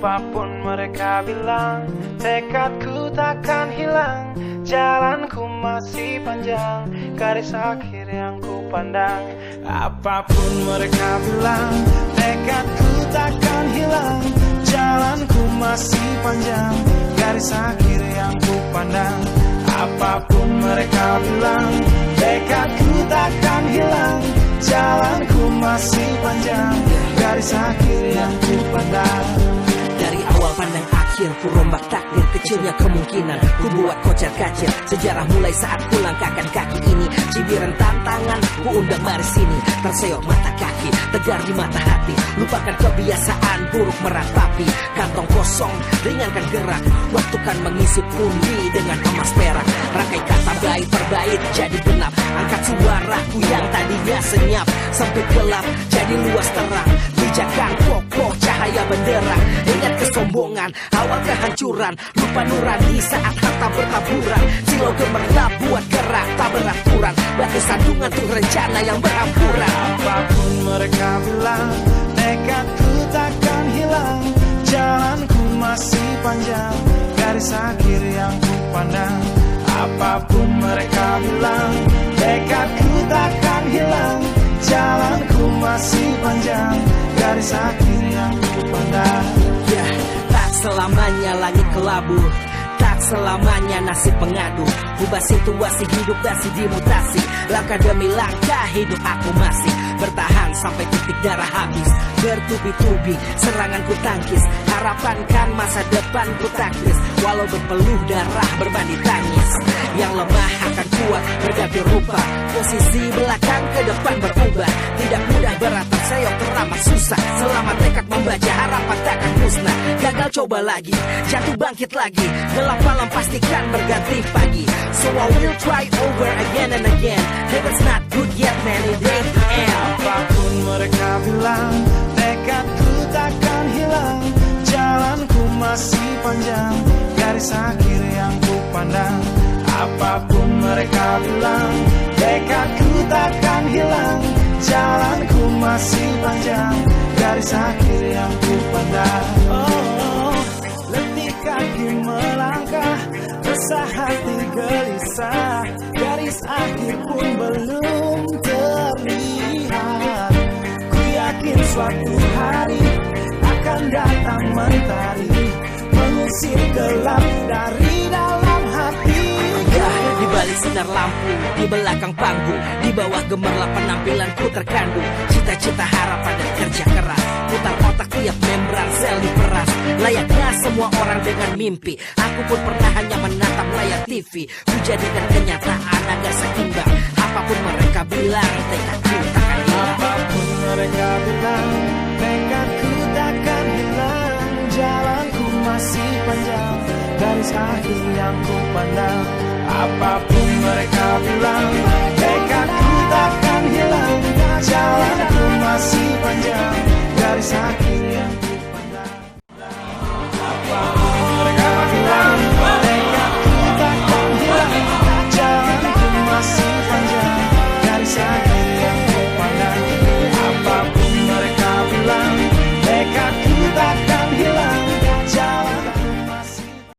Apapun mereka bilang, tekadku takkan hilang. Jalanku masih panjang, garis akhir yang ku pandang. Apapun mereka bilang, tekadku takkan hilang. Jalanku masih panjang, garis akhir yang ku pandang. Apapun mereka bilang, tekadku takkan hilang. Jalanku masih panjang, garis akhir yang ku pandang. Dari awal pandang akhir, ku rombak takdir. Kecilnya kemungkinan, ku buat kocar kacir. Sejarah mulai saat ku langkahkan kaki ini. Cibiran tantangan, ku undang mari sini. Terseok mata kaki, tegar di mata hati. Lupakan kebiasaan buruk meratapi. Kantong kosong, ringankan gerak. Waktu kan mengisi pundi dengan emas perak. Rangkai kata bait per bait jadi genap. Angkat suaraku yang tadinya senyap, sempit gelap jadi luas terang. Pijakan kokoh cahaya benderang. Ingat kesombongan, awal kehancuran. Lupa nurani saat harta bertaburan. Silau gemerlap buat gerak tak beraturan. Batu sandungan tuh rencana yang berhampuran. Apapun mereka bilang, tekadku takkan hilang. Jalanku masih panjang, garis akhir yang ku pandang. Apapun mereka bilang, tekadku takkan hilang. Jalanku masih panjang, garis akhir yang ku pandang. Ya, tak selamanya langit kelabu, tak selamanya nasib pengadu. Ubah situasi hidup dasi dimutasi. Langkah demi langkah hidup aku masih bertahan sampai titik darah habis. Bertubi-tubi serangan ku tangkis. Harapan kan masa depan ku taktis. Walau berpeluh darah berbanding tangis. Yang lemah akan kuat berganti rupa. Posisi belakang ke depan berubah. Tidak mudah berat terseok teramat susah. Selama tekad membaca harapan takkan musnah. Gagal coba lagi, jatuh bangkit lagi. Gelap malam pastikan berganti pagi. So I will try over again and again. Heaven's not good yet man, it ain't the end. Apapun mereka bilang, tekadku takkan hilang. Jalanku masih panjang, garis akhir yang ku pandang. Apapun mereka bilang, tekadku takkan hilang. Jalanku masih panjang, garis akhir yang ku pandang. Oh, letih kaki melangkah, resah hati gelisah. Garis akhir pun belum terlihat. Ku yakin suatu hari akan datang mentari, mengusir gelap dari dalam hati. Di balik sinar lampu, di belakang panggung, di bawah gemerlap penampilanku terkandung. Cita-cita harapan dan kerja keras. Putar otak tiap membran sel diperas. Layaknya semua orang dengan mimpi, aku pun pernah hanya menatap layar TV. Ku jadikan kenyataan agar seimbang. Apapun mereka bilang, tekadku takkan hilang. Apapun mereka bilang, tekadku takkan hilang. Jalanku masih panjang, garis akhir yang ku pandang. Apapun mereka bilang, tekadku takkan hilang. Jalanku masih panjang, garis akhir